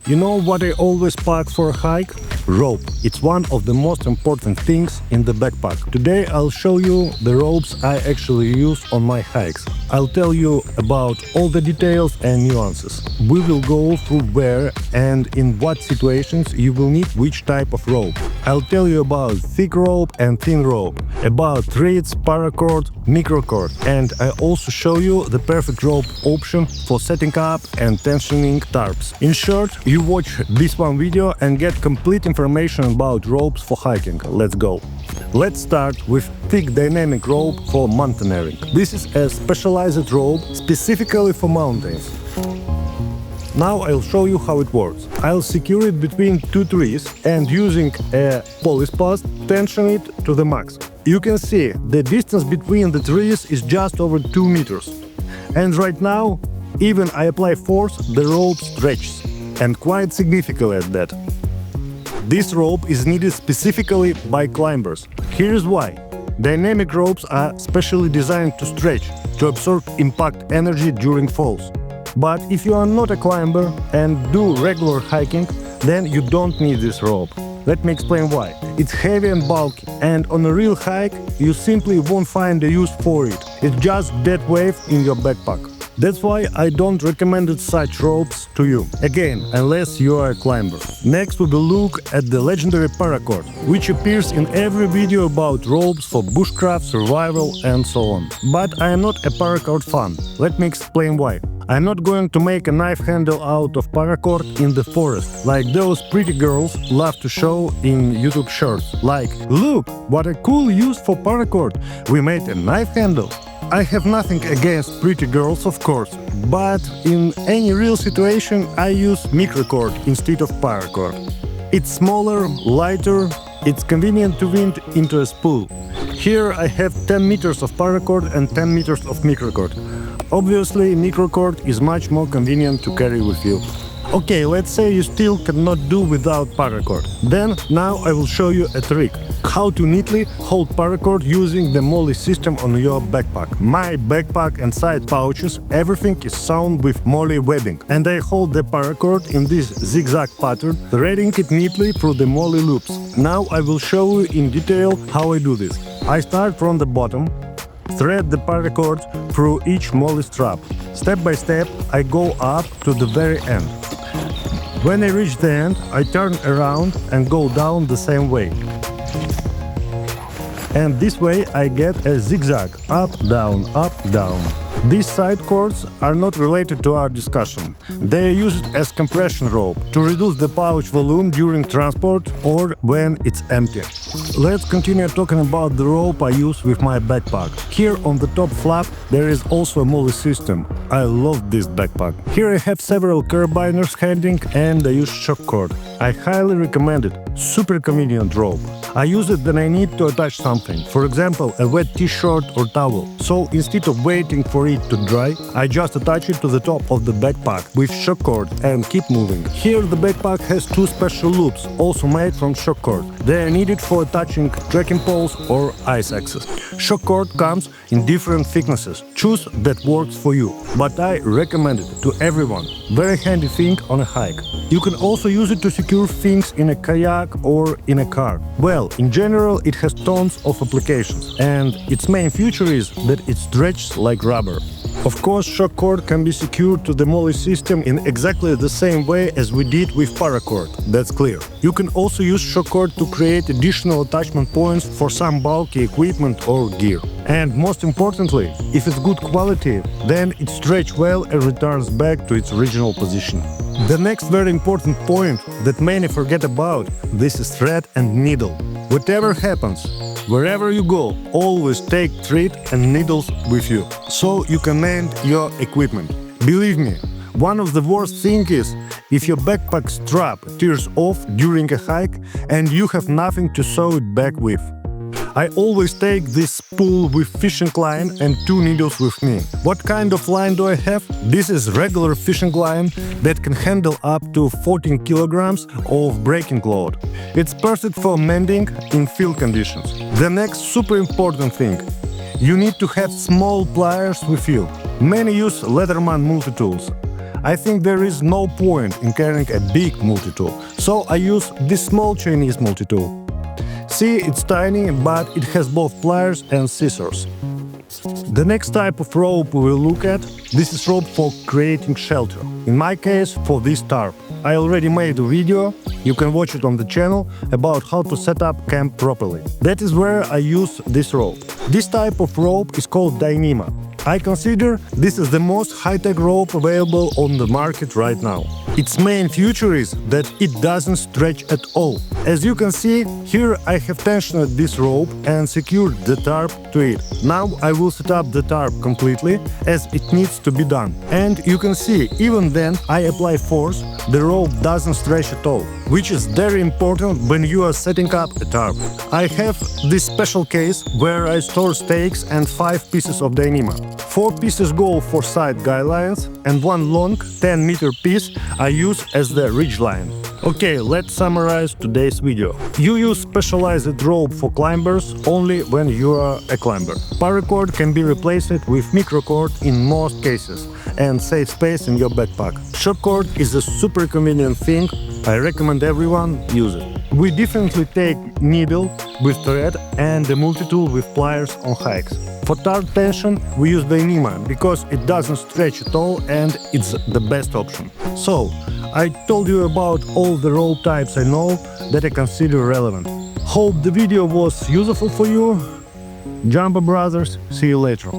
You know what I always pack for a hike? Rope. It's one of the most important things in the backpack. Today I'll show you the ropes I actually use on my hikes. I'll tell you about all the details and nuances. We will go through where and in what situations you will need which type of rope. I'll tell you about thick rope and thin rope, about threads, paracord, microcord, and I also show you the perfect rope option for setting up and tensioning tarps. In short, you watch this one video and get complete information about ropes for hiking. Let's go! Let's start with thick dynamic rope for mountaineering. This is a specialized rope specifically for mountains. Now I'll show you how it works. I'll secure it between two trees and using a police post tension it to the max. You can see the distance between the trees is just over 2 meters. And right now, even I apply force, the rope stretches, and quite significantly at that. This rope is needed specifically by climbers. Here's why. Dynamic ropes are specially designed to stretch, to absorb impact energy during falls. But if you are not a climber and do regular hiking, then you don't need this rope. Let me explain why. It's heavy and bulky, and on a real hike, you simply won't find a use for it. It's just dead weight in your backpack. That's why I don't recommend such ropes to you, again, unless you are a climber. Next we will look at the legendary Paracord, which appears in every video about ropes for bushcraft, survival and so on. But I am not a Paracord fan. Let me explain why. I'm not going to make a knife handle out of paracord in the forest, like those pretty girls love to show in YouTube shorts. Like, look, what a cool use for paracord, we made a knife handle. I have nothing against pretty girls, of course, but in any real situation I use microcord instead of paracord. It's smaller, lighter, it's convenient to wind into a spool. Here I have 10 meters of paracord and 10 meters of microcord. Obviously, microcord is much more convenient to carry with you. Okay, let's say you still cannot do without paracord. Then, now I will show you a trick. How to neatly hold paracord using the MOLLE system on your backpack. My backpack and side pouches, everything is sewn with MOLLE webbing. And I hold the paracord in this zigzag pattern, threading it neatly through the MOLLE loops. Now I will show you in detail how I do this. I start from the bottom, thread the paracord through each MOLLE strap. Step by step, I go up to the very end. When I reach the end, I turn around and go down the same way. And this way I get a zigzag, up, down, up, down. These side cords are not related to our discussion. They are used as compression rope to reduce the pouch volume during transport or when it's empty. Let's continue talking about the rope I use with my backpack. Here on the top flap there is also a MOLLE system. I love this backpack. Here I have several carabiners hanging and I use shock cord. I highly recommend it. Super convenient rope. I use it when I need to attach something, for example a wet t-shirt or towel. So instead of waiting for it to dry, I just attach it to the top of the backpack with shock cord and keep moving. Here the backpack has two special loops, also made from shock cord. They are needed for attaching trekking poles or ice axes. Shock cord comes in different thicknesses. Choose that works for you, but I recommend it to everyone. Very handy thing on a hike. You can also use it to secure things in a kayak or in a car. Well, in general it has tons of applications, and its main feature is that it stretches like rubber. Of course, shock cord can be secured to the MOLLE system in exactly the same way as we did with paracord, that's clear. You can also use shock cord to create additional attachment points for some bulky equipment or gear. And most importantly, if it's good quality, then it stretches well and returns back to its original position. The next very important point that many forget about, this is thread and needle. Whatever happens, wherever you go, always take thread and needles with you, so you can mend your equipment. Believe me, one of the worst things is if your backpack strap tears off during a hike and you have nothing to sew it back with. I always take this spool with fishing line and 2 needles with me. What kind of line do I have? This is regular fishing line that can handle up to 14 kilograms of breaking load. It's perfect for mending in field conditions. The next super important thing. You need to have small pliers with you. Many use Leatherman multi-tools. I think there is no point in carrying a big multi-tool, so I use this small Chinese multi-tool. See, it's tiny, but it has both pliers and scissors. The next type of rope we will look at, this is rope for creating shelter. In my case, for this tarp. I already made a video, you can watch it on the channel, about how to set up camp properly. That is where I use this rope. This type of rope is called Dyneema. I consider this is the most high-tech rope available on the market right now. Its main feature is that it doesn't stretch at all. As you can see, here I have tensioned this rope and secured the tarp to it. Now I will set up the tarp completely, as it needs to be done. And you can see, even then I apply force, the rope doesn't stretch at all, which is very important when you are setting up a tarp. I have this special case where I store stakes and 5 pieces of Dyneema. 4 pieces go for side guy lines and one long 10-meter piece I use as the ridge line. Okay, let's summarize today's video. You use specialized rope for climbers only when you are a climber. Paracord can be replaced with microcord in most cases and save space in your backpack. Shortcord is a super convenient thing, I recommend everyone use it. We definitely take needle with thread and the multi-tool with pliers on hikes. For tarp tension we use Dyneema because it doesn't stretch at all and it's the best option. So, I told you about all the rope types I know that I consider relevant. Hope the video was useful for you. Jumbo Brothers, see you later.